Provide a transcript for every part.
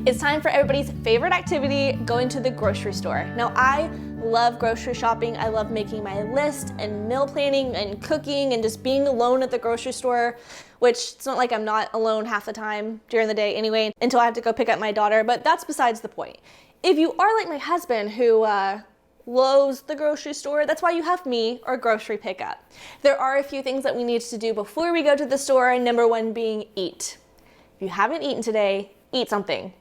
It's time for everybody's favorite activity, going to the grocery store. Now, I love grocery shopping. I love making my list and meal planning and cooking and just being alone at the grocery store, which it's not like I'm not alone half the time during the day anyway, until I have to go pick up my daughter, but that's besides the point. If you are like my husband who loathes the grocery store, that's why you have me or grocery pickup. There are a few things that we need to do before we go to the store, number one being eat. If you haven't eaten today, eat something.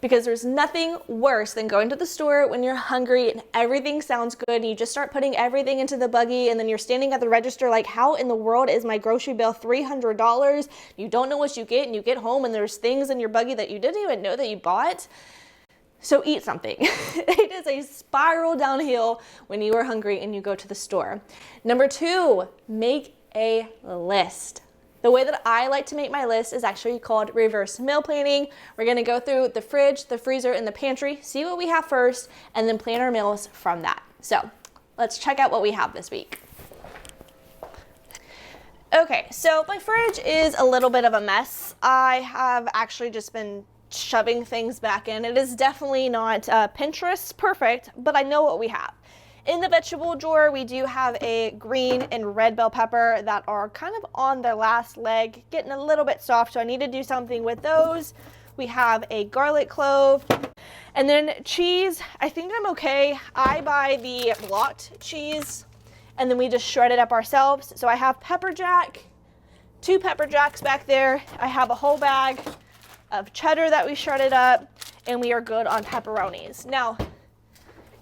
Because there's nothing worse than going to the store when you're hungry and everything sounds good and you just start putting everything into the buggy and then you're standing at the register like, how in the world is my grocery bill $300? You don't know what you get and you get home and there's things in your buggy that you didn't even know that you bought. So eat something. It is a spiral downhill when you are hungry and you go to the store. Number two, make a list. The way that I like to make my list is actually called reverse meal planning. We're gonna go through the fridge, the freezer, and the pantry, see what we have first, and then plan our meals from that. So let's check out what we have this week. Okay, so my fridge is a little bit of a mess. I have actually just been shoving things back in. It is definitely not Pinterest perfect, but I know what we have. In the vegetable drawer, we do have a green and red bell pepper that are kind of on their last leg, getting a little bit soft, so I need to do something with those. We have a garlic clove. And then cheese, I think I'm okay. I buy the blocked cheese, and then we just shred it up ourselves. So I have pepper jack, 2 pepper jacks back there. I have a whole bag of cheddar that we shredded up, and we are good on pepperonis. Now,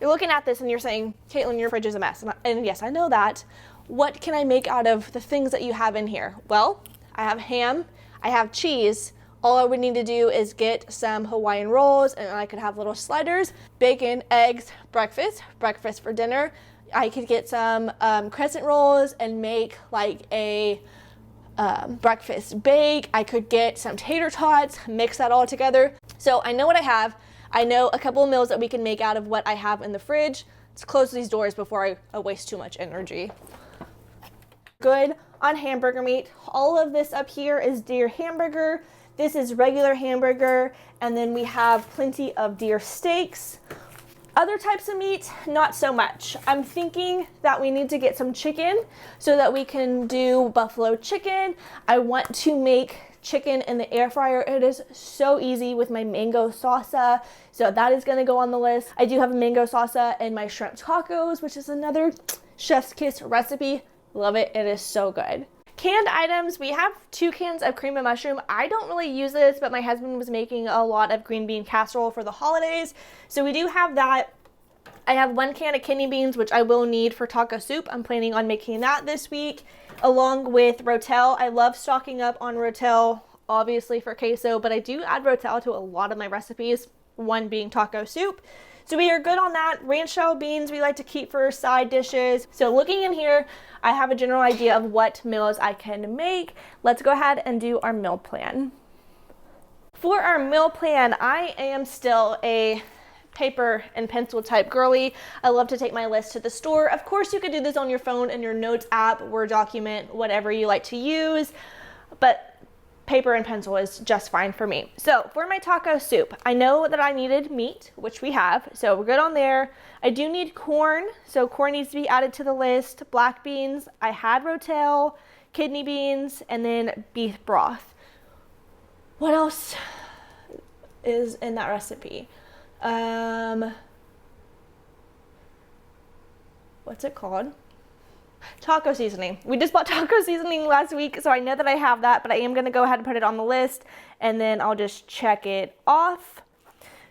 you're looking at this and you're saying, Caitlin, your fridge is a mess. And yes, I know that. What can I make out of the things that you have in here? Well, I have ham, I have cheese. All I would need to do is get some Hawaiian rolls, and I could have little sliders, bacon, eggs, breakfast for dinner. I could get some crescent rolls and make like a breakfast bake. I could get some tater tots, mix that all together. So I know what I have. I know a couple of meals that we can make out of what I have in the fridge. Let's close these doors before I waste too much energy. Good on hamburger meat. All of this up here is deer hamburger. This is regular hamburger. And then we have plenty of deer steaks. Other types of meat, not so much. I'm thinking that we need to get some chicken so that we can do buffalo chicken. I want to make chicken in the air fryer. It is so easy with my mango salsa. So that is gonna go on the list. I do have a mango salsa in my shrimp tacos, which is another chef's kiss recipe. Love it, it is so good. Canned items, we have 2 cans of cream of mushroom. I don't really use this, but my husband was making a lot of green bean casserole for the holidays. So we do have that. I have 1 can of kidney beans, which I will need for taco soup. I'm planning on making that this week, along with Rotel. I love stocking up on Rotel, obviously for queso, but I do add Rotel to a lot of my recipes, one being taco soup. So we are good on that. Ranch shell beans we like to keep for side dishes. So looking in here, I have a general idea of what meals I can make. Let's go ahead and do our meal plan. For our meal plan, I am still a paper and pencil type girly. I love to take my list to the store. Of course, you could do this on your phone in your notes app, Word document, whatever you like to use, but paper and pencil is just fine for me. So for my taco soup, I know that I needed meat, which we have, so we're good on there. I do need corn, so corn needs to be added to the list. Black beans, I had Rotel, kidney beans, and then beef broth. What else is in that recipe? What's it called? Taco seasoning. We just bought taco seasoning last week, so I know that I have that, but I am going to go ahead and put it on the list, and then I'll just check it off.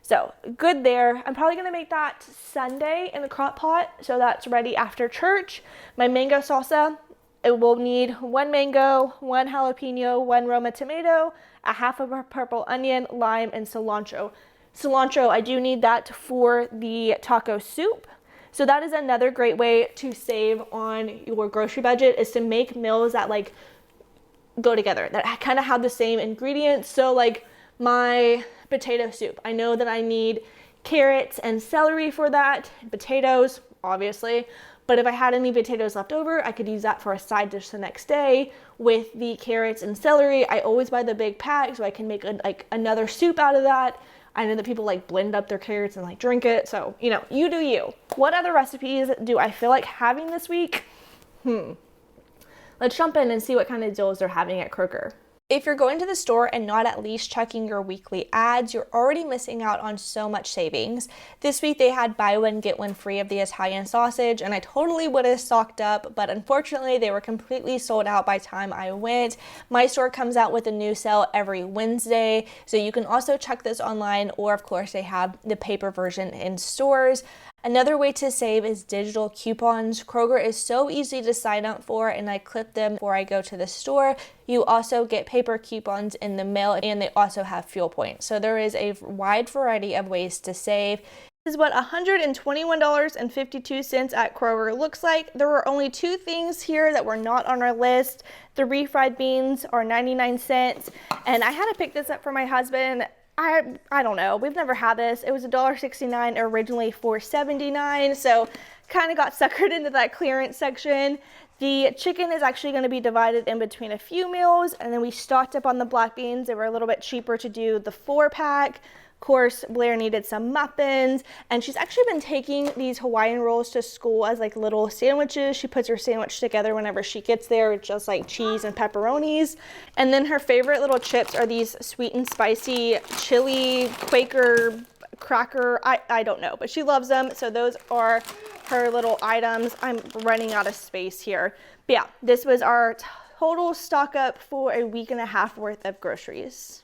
So good there. I'm probably going to make that Sunday in the crock pot, so that's ready after church. My mango salsa, it will need 1 mango, 1 jalapeno, 1 Roma tomato, a half of a purple onion, lime, and cilantro. Cilantro, I do need that for the taco soup. So that is another great way to save on your grocery budget, is to make meals that like go together, that kind of have the same ingredients. So like my potato soup, I know that I need carrots and celery for that, potatoes, obviously, but if I had any potatoes left over, I could use that for a side dish the next day with the carrots and celery. I always buy the big pack so I can make another soup out of that. I know that people like blend up their carrots and like drink it. So, you know, you do you. What other recipes do I feel like having this week? Let's jump in and see what kind of deals they're having at Kroger. If you're going to the store and not at least checking your weekly ads, you're already missing out on so much savings. This week they had buy one, get one free of the Italian sausage, and I totally would have stocked up, but unfortunately they were completely sold out by the time I went. My store comes out with a new sale every Wednesday, so you can also check this online, or of course they have the paper version in stores. Another way to save is digital coupons. Kroger is so easy to sign up for, and I clip them before I go to the store. You also get paper coupons in the mail, and they also have fuel points. So there is a wide variety of ways to save. This is what $121.52 at Kroger looks like. There were only 2 things here that were not on our list. The refried beans are 99 cents, and I had to pick this up for my husband. I don't know. We've never had this. It was $1.69, originally $4.79, so kind of got suckered into that clearance section. The chicken is actually going to be divided in between a few meals, and then we stocked up on the black beans. They were a little bit cheaper to do the 4-pack. Of course, Blair needed some muffins, and she's actually been taking these Hawaiian rolls to school as like little sandwiches. She puts her sandwich together whenever she gets there, just like cheese and pepperonis. And then her favorite little chips are these sweet and spicy chili Quaker cracker. I don't know, but she loves them. So those are her little items. I'm running out of space here. But yeah, this was our total stock up for a week and a half worth of groceries.